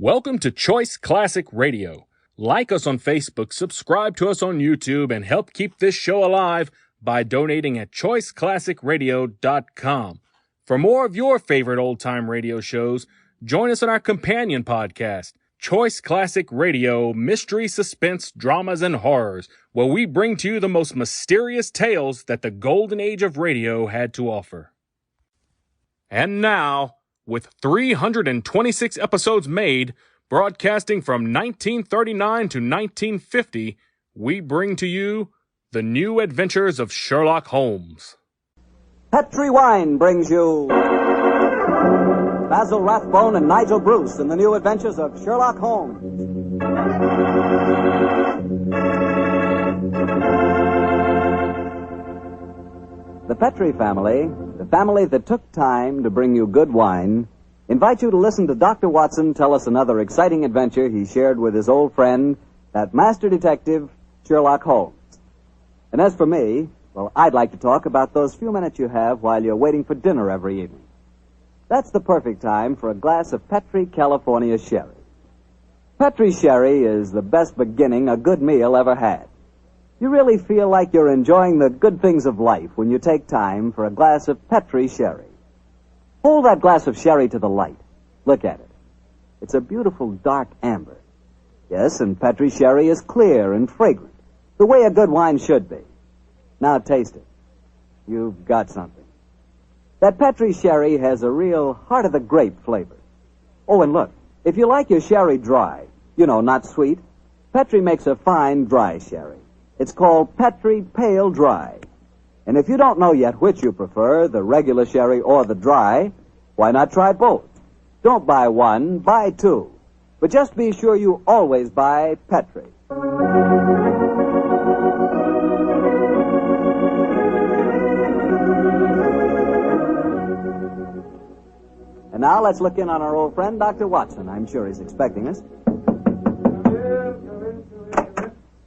Welcome to Choice Classic Radio. Like us on Facebook, subscribe to us on YouTube, and help keep this show alive by donating at choiceclassicradio.com. For more of your favorite old-time radio shows, join us on our companion podcast, Choice Classic Radio, Mystery, Suspense, Dramas, and Horrors, where we bring to you the most mysterious tales that the golden age of radio had to offer. And now, with 326 episodes made, broadcasting from 1939 to 1950, we bring to you The New Adventures of Sherlock Holmes. Petri Wine brings you Basil Rathbone and Nigel Bruce in The New Adventures of Sherlock Holmes. The Petri family, the family that took time to bring you good wine, invite you to listen to Dr. Watson tell us another exciting adventure he shared with his old friend, that master detective, Sherlock Holmes. And as for me, well, I'd like to talk about those few minutes you have while you're waiting for dinner every evening. That's the perfect time for a glass of Petri California Sherry. Petri Sherry is the best beginning a good meal ever had. You really feel like you're enjoying the good things of life when you take time for a glass of Petri Sherry. Hold that glass of sherry to the light. Look at it. It's a beautiful dark amber. Yes, and Petri Sherry is clear and fragrant, the way a good wine should be. Now taste it. You've got something. That Petri Sherry has a real heart-of-the-grape flavor. Oh, and look, if you like your sherry dry, not sweet, Petri makes a fine dry sherry. It's called Petri Pale Dry. And if you don't know yet which you prefer, the regular sherry or the dry, why not try both? Don't buy one, buy two. But just be sure you always buy Petri. And now let's look in on our old friend, Dr. Watson. I'm sure he's expecting us.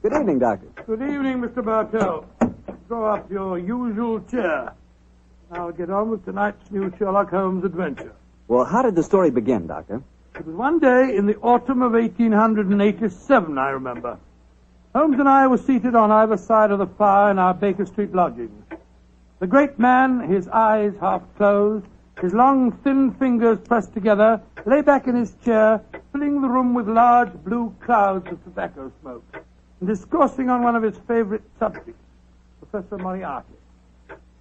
Good evening, Doctor. Good evening, Mr. Bartell. Throw up your usual chair. Now get on with tonight's new Sherlock Holmes adventure. Well, how did the story begin, Doctor? It was one day in the autumn of 1887, I remember. Holmes and I were seated on either side of the fire in our Baker Street lodgings. The great man, his eyes half closed, his long, thin fingers pressed together, lay back in his chair, filling the room with large blue clouds of tobacco smoke, and discoursing on one of his favorite subjects, Professor Moriarty.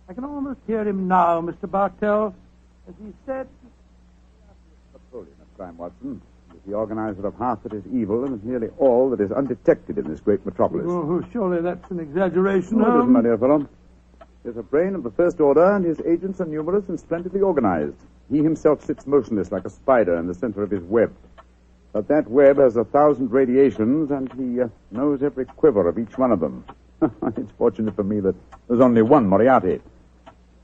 I can almost hear him now, Mr. Bartell, as he said... Napoleon of crime, Watson, is the organizer of half that is evil and nearly all that is undetected in this great metropolis. Oh, surely that's an exaggeration, No, it isn't, my dear fellow. He has a brain of the first order, and his agents are numerous and splendidly organized. He himself sits motionless like a spider in the center of his web. But that web has 1,000 radiations, and he knows every quiver of each one of them. It's fortunate for me that there's only one Moriarty.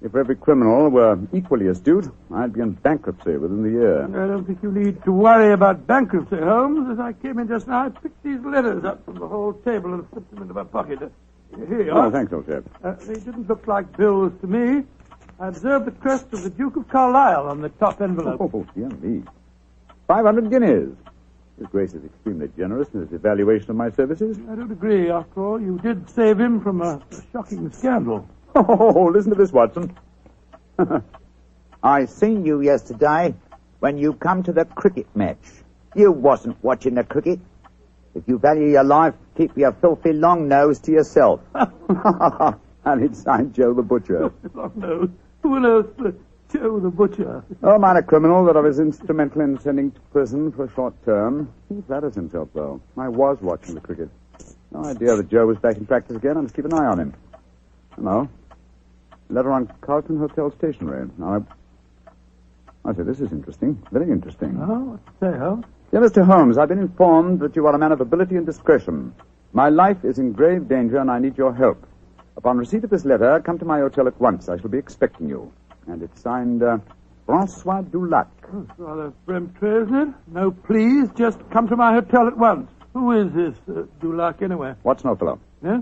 If every criminal were equally astute, I'd be in bankruptcy within the year. I don't think you need to worry about bankruptcy, Holmes. As I came in just now, I picked these letters up from the whole table and slipped them into my pocket. Here you are. Oh, thanks, old chap. They didn't look like bills to me. I observed the crest of the Duke of Carlisle on the top envelope. Oh, dear me. 500 guineas. His Grace is extremely generous in his evaluation of my services. I don't agree. After all, you did save him from a shocking scandal. Oh, listen to this, Watson. I seen you yesterday when you come to the cricket match. You wasn't watching the cricket. If you value your life, keep your filthy long nose to yourself. And it's signed Joe the Butcher. Long nose. Who on earth, Joe the Butcher? Oh, minor criminal that I was instrumental in sending to prison for a short term. He flatters himself, though. I was watching the cricket. No idea that Joe was back in practice again. I must keep an eye on him. Hello. Letter on Carlton Hotel stationery. Now, I say, this is interesting. Very interesting. Oh, what's it say, Holmes? Dear Mr. Holmes, I've been informed that you are a man of ability and discretion. My life is in grave danger, and I need your help. Upon receipt of this letter, come to my hotel at once. I shall be expecting you. And it's signed, Francois Dulac. Oh, it's rather peremptory, isn't it? No, please, just come to my hotel at once. Who is this Dulac, anyway? What's no fellow? Yeah?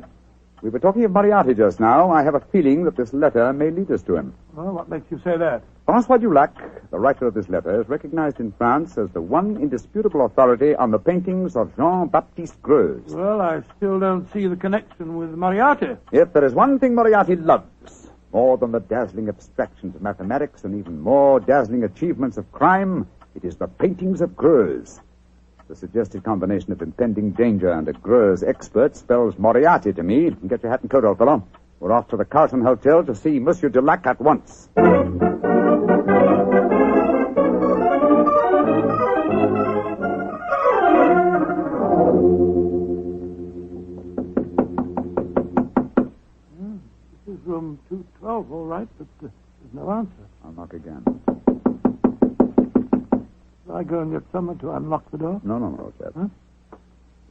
We were talking of Moriarty just now. I have a feeling that this letter may lead us to him. Well, what makes you say that? François Dulac, the writer of this letter, is recognized in France as the one indisputable authority on the paintings of Jean-Baptiste Greuze. Well, I still don't see the connection with Moriarty. If there is one thing Moriarty loves, more than the dazzling abstractions of mathematics and even more dazzling achievements of crime, it is the paintings of Greuze. The suggested combination of impending danger and a Greuze expert spells Moriarty to me. Get your hat and coat, old fellow. We're off to the Carlton Hotel to see Monsieur Dulac at once. This is room 212, all right, but there's no answer. I'll knock again. Shall I go and get someone to unlock the door? No, old chap. Huh?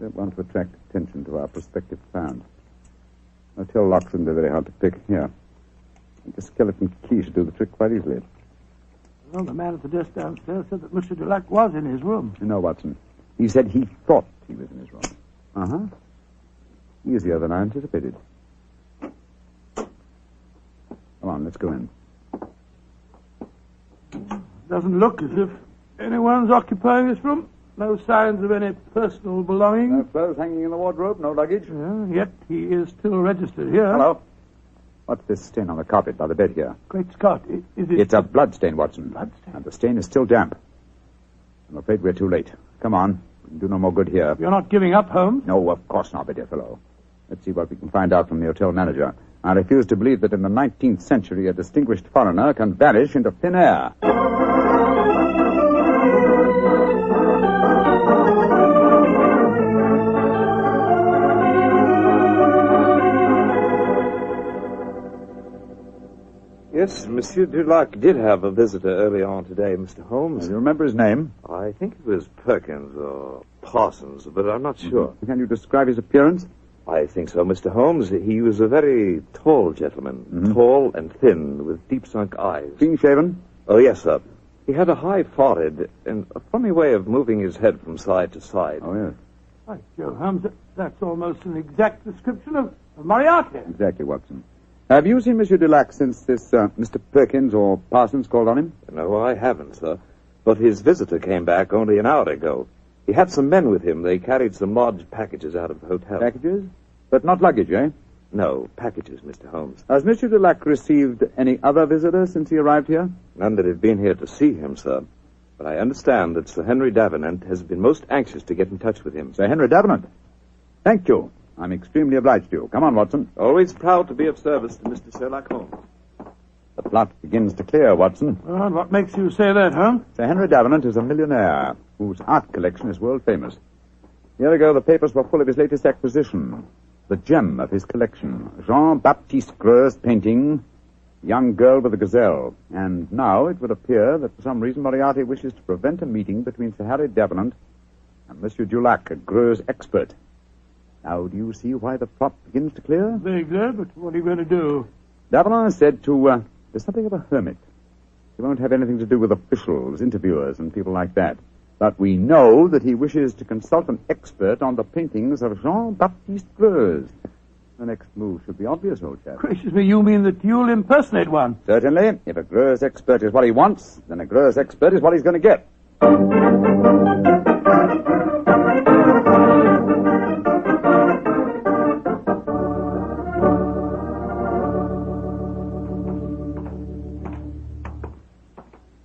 Don't want to attract attention to our prospective found. Hotel locks wouldn't be very hard to pick. Here. I think a skeleton key should do the trick quite easily. Well, the man at the desk downstairs said that Monsieur Dulac was in his room. You know, Watson, he said he thought he was in his room. Uh-huh. Easier than I anticipated. Come on, let's go in. Doesn't look as if anyone's occupying this room. No signs of any personal belongings. No clothes hanging in the wardrobe, no luggage. Yeah, yet he is still registered here. Hello. What's this stain on the carpet by the bed here? Great Scott, is it... It's a blood stain, Watson. Blood stain? And the stain is still damp. I'm afraid we're too late. Come on. We can do no more good here. You're not giving up, Holmes? No, of course not, my dear fellow. Let's see what we can find out from the hotel manager. I refuse to believe that in the 19th century a distinguished foreigner can vanish into thin air. Yes, Monsieur Dulac did have a visitor early on today, Mr. Holmes. You remember his name? I think it was Perkins or Parsons, but I'm not sure. Can you describe his appearance? I think so, Mr. Holmes. He was a very tall gentleman, tall and thin, with deep-sunk eyes. Clean-shaven? Oh, yes, sir. He had a high forehead and a funny way of moving his head from side to side. Oh, yes. By Joe, Holmes, that's almost an exact description of Moriarty. Exactly, Watson. Have you seen Monsieur Dulac since this Mr. Perkins or Parsons called on him? No, I haven't, sir. But his visitor came back only an hour ago. He had some men with him. They carried some large packages out of the hotel. Packages? But not luggage, eh? No, packages, Mr. Holmes. Has Monsieur Dulac received any other visitors since he arrived here? None that have been here to see him, sir. But I understand that Sir Henry Davenant has been most anxious to get in touch with him. Sir Henry Davenant? Thank you. I'm extremely obliged to you. Come on, Watson. Always proud to be of service to Mr. Sherlock Holmes. The plot begins to clear, Watson. Well, and what makes you say that, Holmes? Sir Henry Davenant is a millionaire whose art collection is world famous. A year ago, the papers were full of his latest acquisition, the gem of his collection, Jean-Baptiste Greuze's painting, Young Girl with a Gazelle. And now it would appear that for some reason Moriarty wishes to prevent a meeting between Sir Harry Davenant and Monsieur Dulac, a Greuze expert. Now, do you see why the plot begins to clear? Vaguely, but what are you going to do? Davenant is said to be something of a hermit. He won't have anything to do with officials, interviewers, and people like that. But we know that he wishes to consult an expert on the paintings of Jean-Baptiste Greuze. The next move should be obvious, old chap. Gracious me, you mean that you'll impersonate one? Certainly. If a Greuze expert is what he wants, then a Greuze expert is what he's going to get.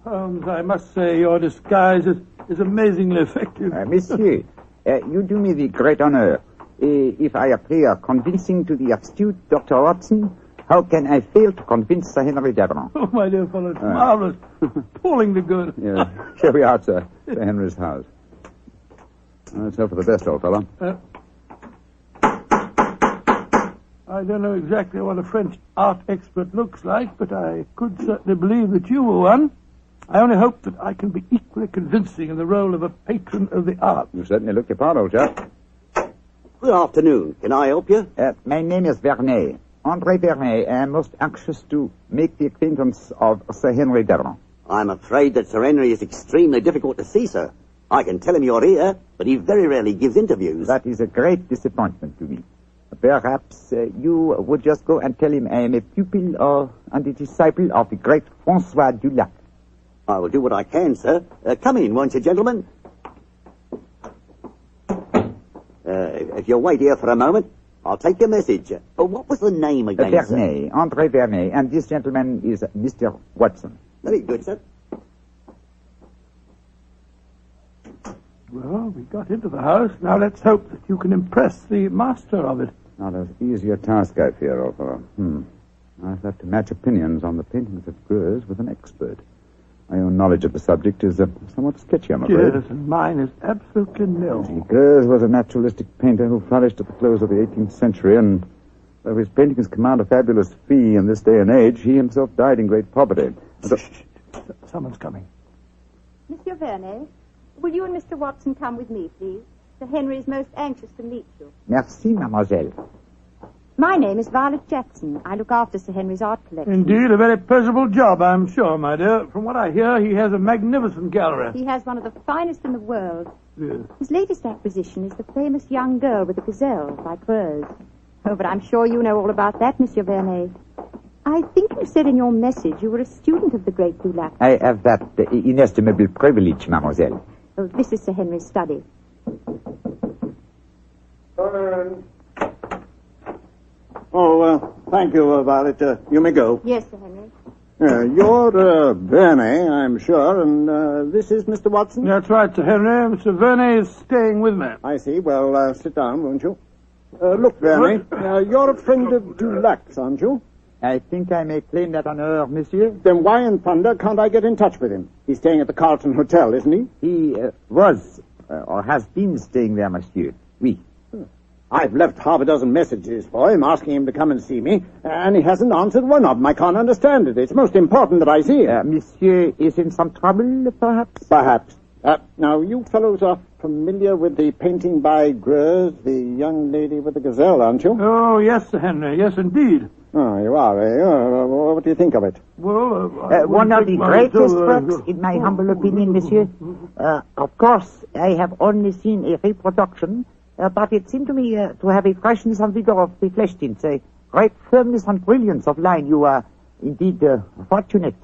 Holmes, I must say your disguise is amazingly effective. Monsieur, you do me the great honor. If I appear convincing to the astute Dr. Watson, how can I fail to convince Sir Henry Davenant? Oh, my dear fellow, it's marvelous. Appallingly good. Yes. Here we are, sir. Sir Henry's house. Let's hope for the best, old fellow. I don't know exactly what a French art expert looks like, but I could certainly believe that you were one. I only hope that I can be equally convincing in the role of a patron of the arts. You certainly look your part, old chap. Good afternoon. Can I help you? My name is Vernet. André Vernet. I am most anxious to make the acquaintance of Sir Henry Davenant. I'm afraid that Sir Henry is extremely difficult to see, sir. I can tell him you're here, but he very rarely gives interviews. That is a great disappointment to me. Perhaps you would just go and tell him I am a pupil and a disciple of the great François Dulac. I will do what I can, sir. Come in, won't you, gentlemen? If you'll wait here for a moment, I'll take your message. What was the name again, sir? Vernet, André Vernet, and this gentleman is Mr. Watson. Very good, sir. Well, we got into the house. Now let's hope that you can impress the master of it. Not as easy a task, I fear, old fellow. I've have to match opinions on the paintings of Greuze with an expert. My own knowledge of the subject is somewhat sketchy, I'm afraid. Yes, and mine is absolutely nil. Greuze was a naturalistic painter who flourished at the close of the 18th century, and though his paintings command a fabulous fee in this day and age, he himself died in great poverty. Someone's coming. Monsieur Vernet, will you and Mr. Watson come with me, please? Sir Henry is most anxious to meet you. Merci, mademoiselle. My name is Violet Jackson. I look after Sir Henry's art collection. Indeed, a very pleasurable job, I'm sure, my dear. From what I hear, he has a magnificent gallery. He has one of the finest in the world. Yes. His latest acquisition is the famous young girl with the Gazelle by Greuze. Oh, but I'm sure you know all about that, Monsieur Vernet. I think you said in your message you were a student of the great Dulac. I have that inestimable privilege, mademoiselle. Oh, this is Sir Henry's study. Thank you, Violet. You may go. Yes, Sir Henry. You're Vernet, I'm sure, and this is Mr. Watson? That's right, Sir Henry. Mr. Vernet is staying with me. I see. Well, sit down, won't you? Look, Vernet, you're a friend of Dulac's, aren't you? I think I may claim that honor, monsieur. Then why in thunder can't I get in touch with him? He's staying at the Carlton Hotel, isn't he? He was, or has been staying there, monsieur. Oui. I've left half a dozen messages for him asking him to come and see me, and he hasn't answered one of them. I can't understand it. It's most important that I see him. Monsieur is in some trouble, perhaps? Perhaps. Now, you fellows are familiar with the painting by Greuze, the young lady with the gazelle, aren't you? Oh, yes, Sir Henry. Yes, indeed. Oh, you are, eh? What do you think of it? Well, one of the greatest works, in my humble opinion, monsieur. Of course, I have only seen a reproduction, but it seemed to me to have a freshness and vigor of the flesh tints, a great firmness and brilliance of line. You are indeed fortunate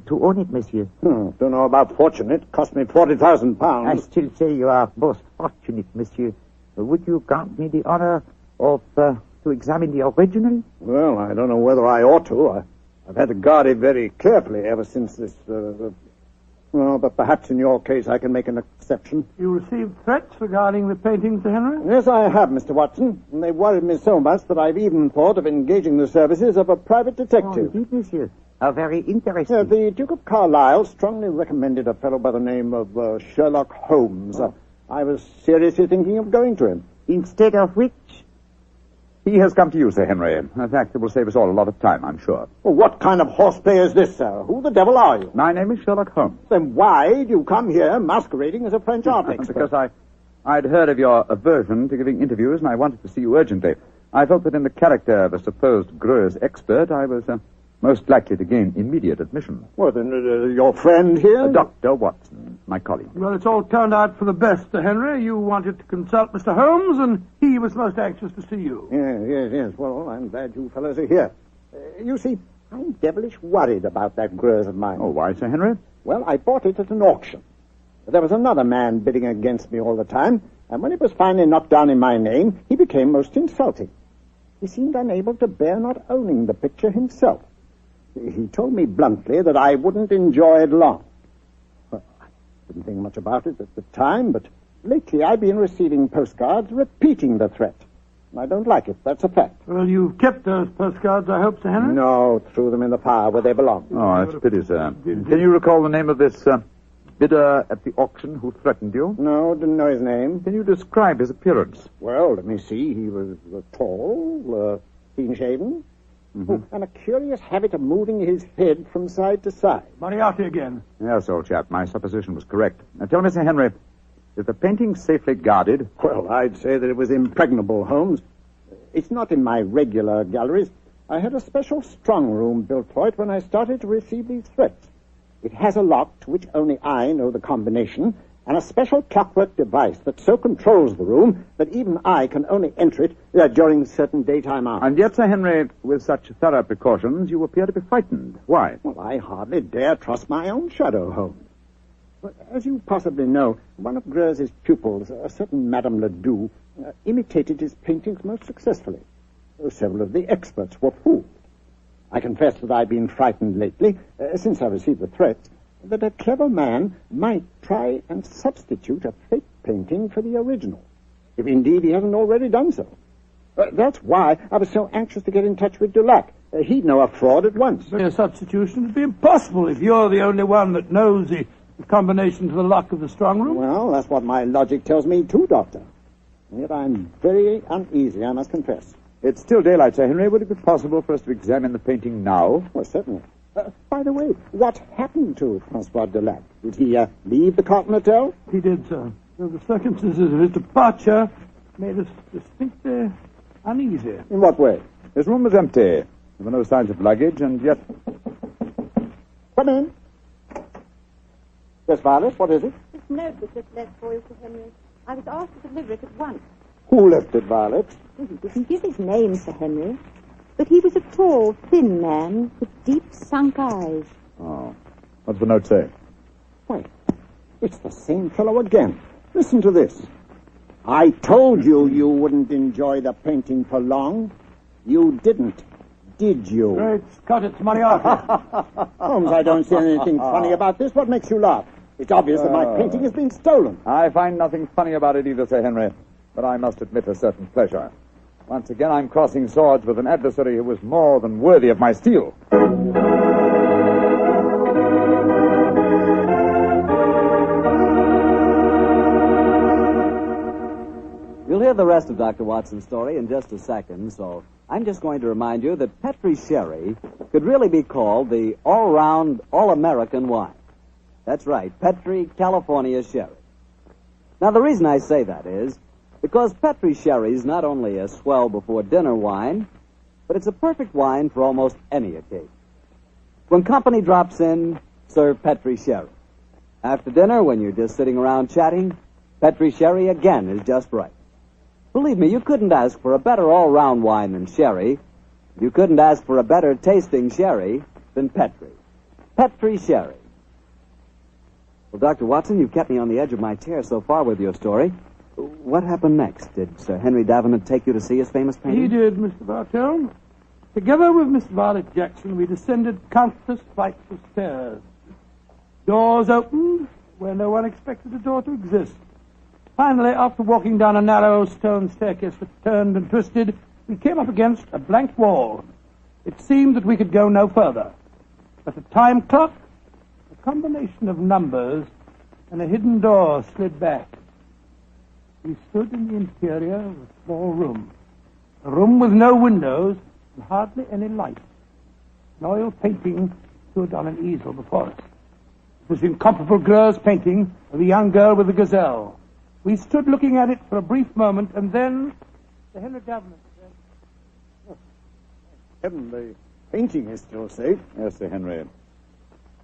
to own it, monsieur. Don't know about fortunate. Cost me £40,000. I still say you are most fortunate, monsieur. Would you grant me the honor of to examine the original? Well, I don't know whether I ought to. I've had to guard it very carefully ever since this... Well, but perhaps in your case I can make an exception. You received threats regarding the painting, Sir Henry? Yes, I have, Mr. Watson. And they've worried me so much that I've even thought of engaging the services of a private detective. Oh, indeed, monsieur. Very interesting. The Duke of Carlisle strongly recommended a fellow by the name of Sherlock Holmes. I was seriously thinking of going to him. Instead of which? He has come to you, Sir Henry. In fact, it will save us all a lot of time, I'm sure. Well, what kind of horseplay is this, sir? Who the devil are you? My name is Sherlock Holmes. Then why do you come here masquerading as a French art expert? Because I'd heard of your aversion to giving interviews, and I wanted to see you urgently. I felt that in the character of a supposed Greuze expert, I was most likely to gain immediate admission. Well, then, your friend here? Dr. Watson, my colleague. Well, it's all turned out for the best, Sir Henry. You wanted to consult Mr. Holmes, and he was most anxious to see you. Yes. Well, I'm glad you fellows are here. You see, I'm devilish worried about that Greuze of mine. Oh, why, Sir Henry? Well, I bought it at an auction. There was another man bidding against me all the time, and when it was finally knocked down in my name, he became most insulting. He seemed unable to bear not owning the picture himself. He told me bluntly that I wouldn't enjoy it long. Well, I didn't think much about it at the time, but lately I've been receiving postcards repeating the threat. I don't like it, that's a fact. Well, you've kept those postcards, I hope, Sir Henry? No, threw them in the fire where they belong. Oh, that's a pity, sir. Can you recall the name of this bidder at the auction who threatened you? No, didn't know his name. Can you describe his appearance? Well, let me see. He was tall, clean-shaven, and a curious habit of moving his head from side to side. Moriarty again. Yes, old chap, my supposition was correct. Now, tell me, Sir Henry, is the painting safely guarded? Well, I'd say that it was impregnable, Holmes. It's not in my regular galleries. I had a special strong room built for it when I started to receive these threats. It has a lock to which only I know the combination, and a special clockwork device that so controls the room that even I can only enter it during certain daytime hours. And yet, Sir Henry, with such thorough precautions, you appear to be frightened. Why? Well, I hardly dare trust my own shadow, Holmes. But as you possibly know, one of Greuze's pupils, a certain Madame Ledoux, imitated his paintings most successfully. Several of the experts were fooled. I confess that I've been frightened lately, since I received the threat, that a clever man might try and substitute a fake painting for the original, if indeed he hasn't already done so. That's why I was so anxious to get in touch with Dulac. He'd know a fraud at once. A substitution would be impossible if you're the only one that knows the combination to the lock of the strong room. Well, that's what my logic tells me too, Doctor. And yet I'm very uneasy, I must confess. It's still daylight, Sir Henry. Would it be possible for us to examine the painting now? Well, certainly. By the way, what happened to Francois Dulac? Did he leave the Continental? He did, sir. So the circumstances of his departure made us distinctly uneasy. In what way? His room was empty. There were no signs of luggage, and yet... Come in. Yes, Violet, what is it? This note was just left for you, Sir Henry. I was asked to deliver it at once. Who left it, Violet? Well, he didn't give his name, Sir Henry. But he was a tall, thin man with deep, sunk eyes. Oh. What's the note say? Why, it's the same fellow again. Listen to this. I told you you wouldn't enjoy the painting for long. You didn't, did you? Great Scott, it's Moriarty. Holmes, I don't see anything funny about this. What makes you laugh? It's obvious that my painting has been stolen. I find nothing funny about it either, Sir Henry. But I must admit a certain pleasure. Once again, I'm crossing swords with an adversary who was more than worthy of my steel. You'll hear the rest of Dr. Watson's story in just a second, so I'm just going to remind you that Petri Sherry could really be called the all-round, all-American wine. That's right, Petri California Sherry. Now, the reason I say that is because Petri Sherry is not only a swell before dinner wine, but it's a perfect wine for almost any occasion. When company drops in, serve Petri Sherry. After dinner, when you're just sitting around chatting, Petri Sherry again is just right. Believe me, you couldn't ask for a better all-round wine than Sherry. You couldn't ask for a better tasting Sherry than Petri. Petri Sherry. Well, Dr. Watson, you've kept me on the edge of my chair so far with your story. What happened next? Did Sir Henry Davenant take you to see his famous painting? He did, Mr. Bartell. Together with Miss Violet Jackson, we descended countless flights of stairs. Doors opened where no one expected a door to exist. Finally, after walking down a narrow stone staircase that turned and twisted, we came up against a blank wall. It seemed that we could go no further. But a time clock, a combination of numbers, and a hidden door slid back. We stood in the interior of a small room. A room with no windows and hardly any light. An oil painting stood on an easel before us. It was the incomparable Greuze painting of the young girl with the gazelle. We stood looking at it for a brief moment, and then Sir Henry Davenant said, Heaven, the painting is still safe. Yes, Sir Henry.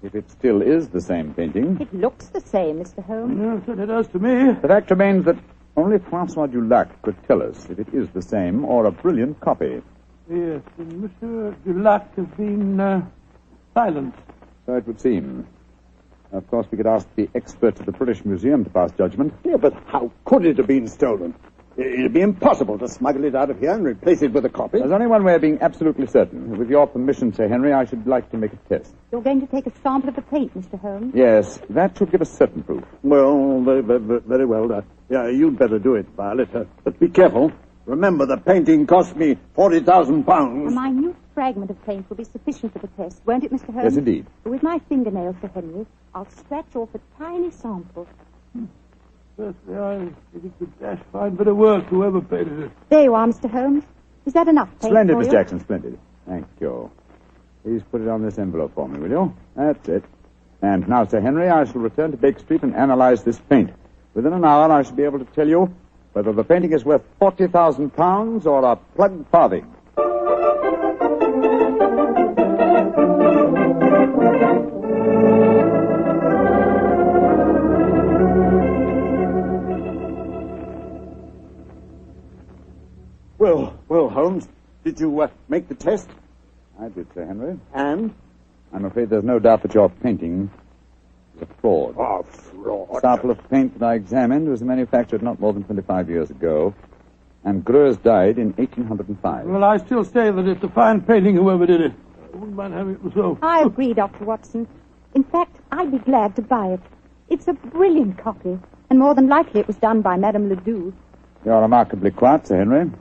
If it still is the same painting... It looks the same, Mr. Holmes. Yes, it does to me. The fact remains that only Francois Dulac could tell us if it is the same or a brilliant copy. Yes, and Monsieur Dulac has been silent. So it would seem. Of course, we could ask the experts at the British Museum to pass judgment. Yeah, but how could it have been stolen? It'd be impossible to smuggle it out of here and replace it with a copy. There's only one way of being absolutely certain. With your permission, Sir Henry, I should like to make a test. You're going to take a sample of the paint, Mr. Holmes? Yes, that should give us certain proof. Well, very well. You'd better do it, Violet. But be careful. Remember, the painting cost me £40,000. A minute fragment of paint will be sufficient for the test, won't it, Mr. Holmes? Yes, indeed. With my fingernails, Sir Henry, I'll scratch off a tiny sample. Firstly, I think it could dash fine bit of work, whoever painted it. There you are, Mr. Holmes. Is that enough paint Splendid, for Miss you? Jackson, splendid. Thank you. Please put it on this envelope for me, will you? That's it. And now, Sir Henry, I shall return to Baker Street and analyze this paint. Within an hour, I shall be able to tell you whether the painting is worth £40,000 or a plug farthing. Well, Holmes, did you make the test? I did, Sir Henry. And? I'm afraid there's no doubt that your painting is a fraud. Oh, fraud. The sample of paint that I examined was manufactured not more than 25 years ago, and Greuze died in 1805. Well, I still say that it's a fine painting, whoever did it. I wouldn't mind having it myself. I agree, Dr. Watson. In fact, I'd be glad to buy it. It's a brilliant copy, and more than likely it was done by Madame Ledoux. You're remarkably quiet, Sir Henry.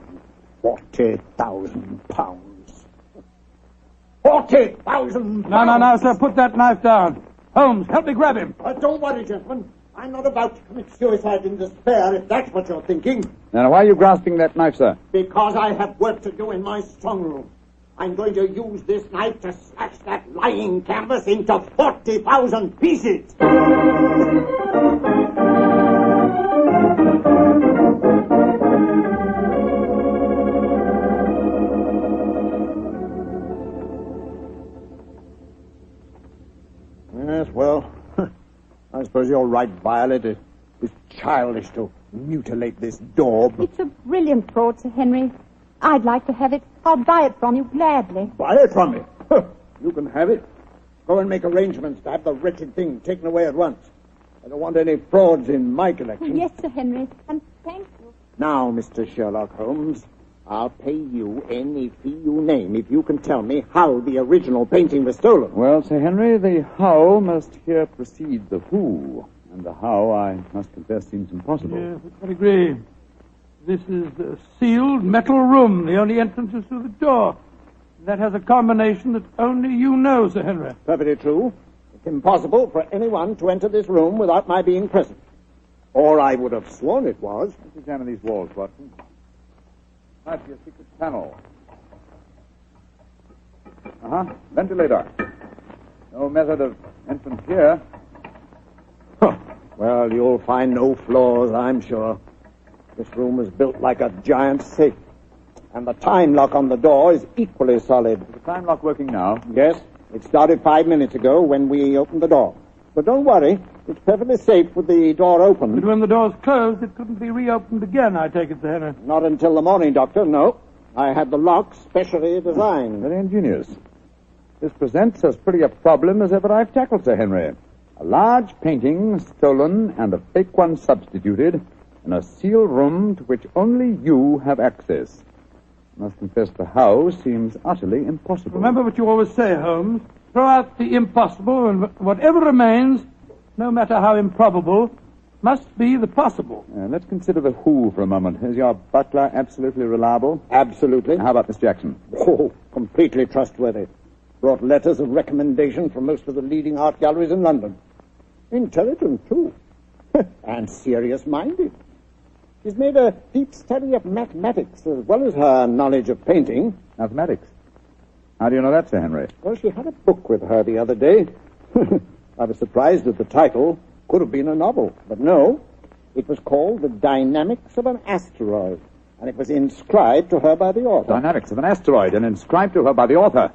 £40,000. 40,000 pounds! No, sir, put that knife down. Holmes, help me grab him. Don't worry, gentlemen. I'm not about to commit suicide in despair, if that's what you're thinking. Now, why are you grasping that knife, sir? Because I have work to do in my strong room. I'm going to use this knife to slash that lying canvas into 40,000 pieces. Yes, well, I suppose you're right, Violet. It is childish to mutilate this daub. It's a brilliant fraud, Sir Henry. I'd like to have it. I'll buy it from you gladly. Buy it from me? You can have it. Go and make arrangements to have the wretched thing taken away at once. I don't want any frauds in my collection. Yes, Sir Henry, and thank you. Now, Mr. Sherlock Holmes, I'll pay you any fee you name if you can tell me how the original painting was stolen. Well, Sir Henry, the how must here precede the who. And the how, I must confess, seems impossible. Yes, I agree. This is a sealed metal room. The only entrance is through the door. That has a combination that only you know, Sir Henry. Perfectly true. It's impossible for anyone to enter this room without my being present. Or I would have sworn it was. Let's examine these walls, Watson. Might be a secret panel. Ventilator. No method of entrance here. Well, you'll find no flaws, I'm sure. This room was built like a giant safe. And the time lock on the door is equally solid. Is the time lock working now? Yes. It started 5 minutes ago when we opened the door. But don't worry. It's perfectly safe with the door open. But when the door's closed, it couldn't be reopened again, I take it, Sir Henry. Not until the morning, Doctor, no. I had the lock specially designed. Very ingenious. This presents as pretty a problem as ever I've tackled, Sir Henry. A large painting stolen and a fake one substituted in a sealed room to which only you have access. I must confess the how seems utterly impossible. Remember what you always say, Holmes. Throw out the impossible, and whatever remains, no matter how improbable, must be the possible. Let's consider the who for a moment. Is your butler absolutely reliable? Absolutely. How about Miss Jackson? Oh, completely trustworthy. Brought letters of recommendation from most of the leading art galleries in London. Intelligent, too. And serious-minded. She's made a deep study of mathematics as well as her knowledge of painting. Mathematics? How do you know that, Sir Henry? Well, she had a book with her the other day. I was surprised at the title. Could have been a novel, but no. It was called The Dynamics of an Asteroid, and it was inscribed to her by the author. Dynamics of an Asteroid, and inscribed to her by the author.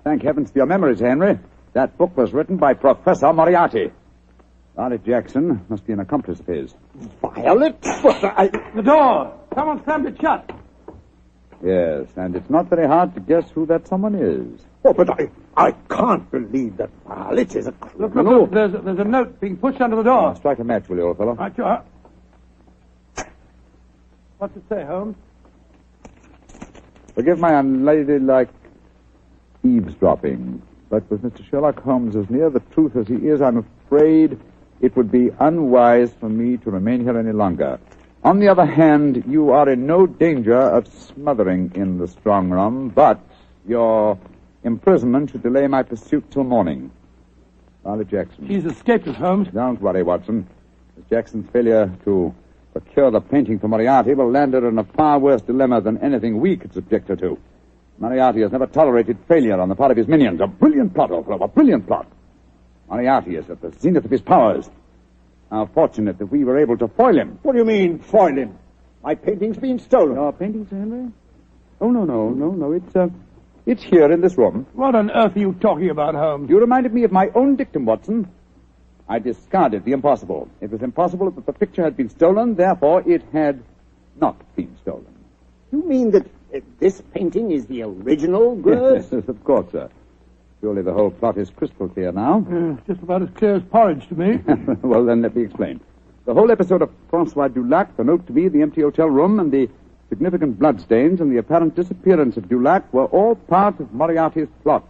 Thank heavens for your memories, Henry. That book was written by Professor Moriarty. Violet Jackson must be an accomplice of his. Violet? The door! Someone slammed it shut. Yes, and it's not very hard to guess who that someone is. Oh, but I can't believe that Violet is a criminal. Look, there's a note being pushed under the door. Strike a match, will you, old fellow? Right, sure. What's it say, Holmes? Forgive my unladylike eavesdropping, but with Mr. Sherlock Holmes as near the truth as he is, I'm afraid it would be unwise for me to remain here any longer. On the other hand, you are in no danger of smothering in the strong room, but your imprisonment should delay my pursuit till morning. Violet Jackson. She's escaped us, Holmes. Don't worry, Watson. Miss Jackson's failure to procure the painting for Moriarty will land her in a far worse dilemma than anything we could subject her to. Moriarty has never tolerated failure on the part of his minions. A brilliant plot, old fellow, a brilliant plot. Moriarty is at the zenith of his powers. How fortunate that we were able to foil him. What do you mean, foil him? My painting's been stolen. Your painting, Sir Henry? Oh, no. It's here in this room. What on earth are you talking about, Holmes? You reminded me of my own dictum, Watson. I discarded the impossible. It was impossible that the picture had been stolen, therefore it had not been stolen. You mean that this painting is the original, Grose? Yes, of course, sir. Surely the whole plot is crystal clear now. Just about as clear as porridge to me. Well, then let me explain. The whole episode of Francois Dulac, the note to me, the empty hotel room, and the significant bloodstains and the apparent disappearance of Dulac were all part of Moriarty's plot.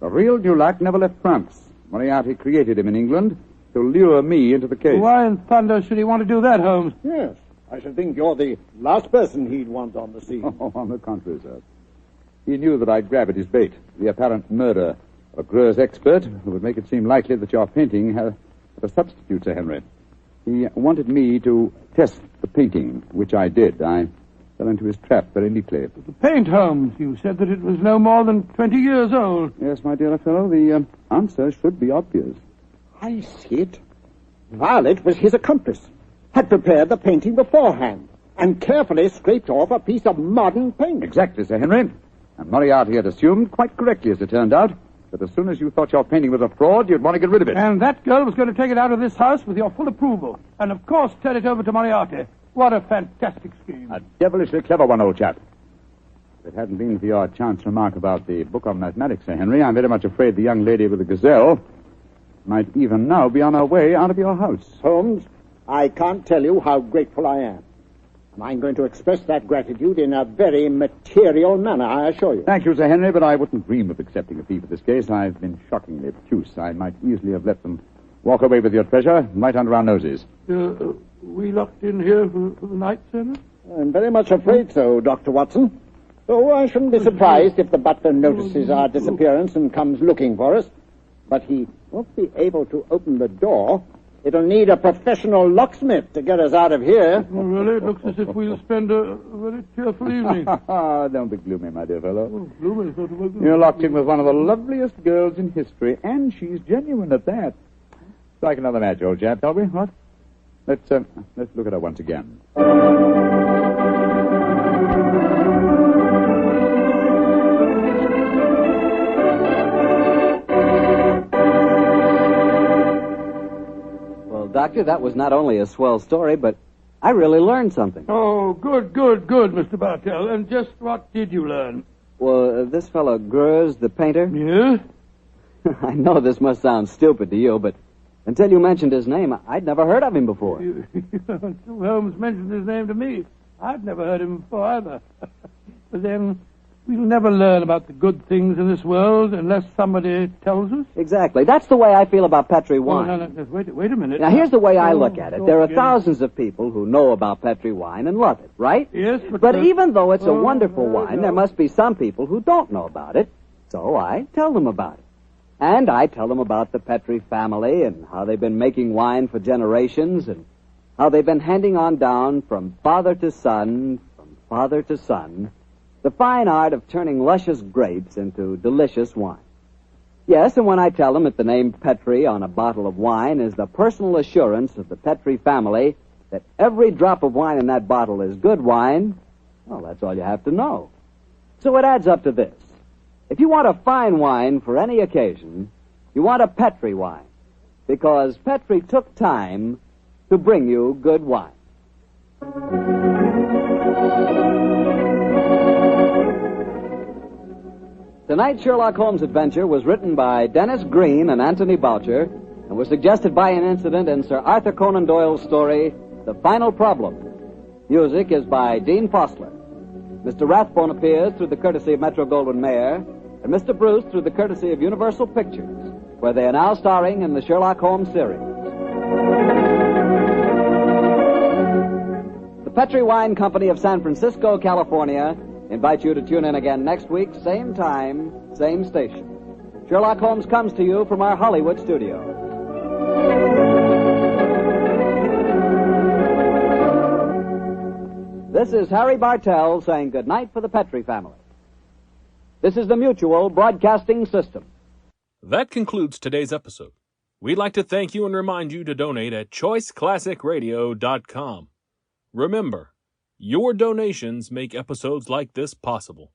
The real Dulac never left France. Moriarty created him in England to lure me into the case. Why in thunder should he want to do that, Holmes? Yes. I should think you're the last person he'd want on the scene. Oh, on the contrary, sir. He knew that I'd grab at his bait, the apparent murder of a Greuze expert who would make it seem likely that your painting had a substitute, Sir Henry. He wanted me to test the painting, which I did. I fell into his trap very neatly. The paint, Holmes. You said that it was no more than 20 years old. Yes, my dear fellow, the answer should be obvious. I see it. Violet was his accomplice, had prepared the painting beforehand, and carefully scraped off a piece of modern paint. Exactly, Sir Henry. And Moriarty had assumed, quite correctly as it turned out, that as soon as you thought your painting was a fraud, you'd want to get rid of it. And that girl was going to take it out of this house with your full approval. And, of course, turn it over to Moriarty. What a fantastic scheme. A devilishly clever one, old chap. If it hadn't been for your chance remark about the book on mathematics, Sir Henry, I'm very much afraid the young lady with the Gazelle might even now be on her way out of your house. Holmes, I can't tell you how grateful I am. And I'm going to express that gratitude in a very material manner, I assure you. Thank you, Sir Henry, but I wouldn't dream of accepting a fee for this case. I've been shockingly obtuse. I might easily have let them walk away with your treasure right under our noses. We locked in here for the night, sir? I'm very much afraid so, Dr. Watson. So I shouldn't be surprised if the butler notices our disappearance and comes looking for us. But he won't be able to open the door. It'll need a professional locksmith to get us out of here. Well, really, it looks as if we'll spend a very cheerful evening. Don't be gloomy, my dear fellow. Oh, gloomy, sort of. You're locked in with one of the loveliest girls in history, and she's genuine at that. Strike another match, old chap, shall we? What? Let's look at her once again. Doctor, that was not only a swell story, but I really learned something. Oh, good, Mr. Bartell. And just what did you learn? Well, this fellow Greuze, the painter... Yeah? I know this must sound stupid to you, but until you mentioned his name, I'd never heard of him before. Until Holmes mentioned his name to me, I'd never heard him before either. But then... we'll never learn about the good things in this world unless somebody tells us. Exactly. That's the way I feel about Petri wine. No, wait a minute. Now, here's the way I look at it. There are thousands of people who know about Petri wine and love it, right? Yes, but even though it's a wonderful wine, there must be some people who don't know about it. So I tell them about it. And I tell them about the Petri family and how they've been making wine for generations and how they've been handing on down from father to son, the fine art of turning luscious grapes into delicious wine. Yes, and when I tell them that the name Petri on a bottle of wine is the personal assurance of the Petri family that every drop of wine in that bottle is good wine, well, that's all you have to know. So it adds up to this. If you want a fine wine for any occasion, you want a Petri wine, because Petri took time to bring you good wine. Tonight's Sherlock Holmes adventure was written by Dennis Green and Anthony Boucher and was suggested by an incident in Sir Arthur Conan Doyle's story, The Final Problem. Music is by Dean Fossler. Mr. Rathbone appears through the courtesy of Metro-Goldwyn-Mayer, and Mr. Bruce through the courtesy of Universal Pictures, where they are now starring in the Sherlock Holmes series. The Petri Wine Company of San Francisco, California, invite you to tune in again next week, same time, same station. Sherlock Holmes comes to you from our Hollywood studio. This is Harry Bartell saying goodnight for the Petri family. This is the Mutual Broadcasting System. That concludes today's episode. We'd like to thank you and remind you to donate at choiceclassicradio.com. Remember, your donations make episodes like this possible.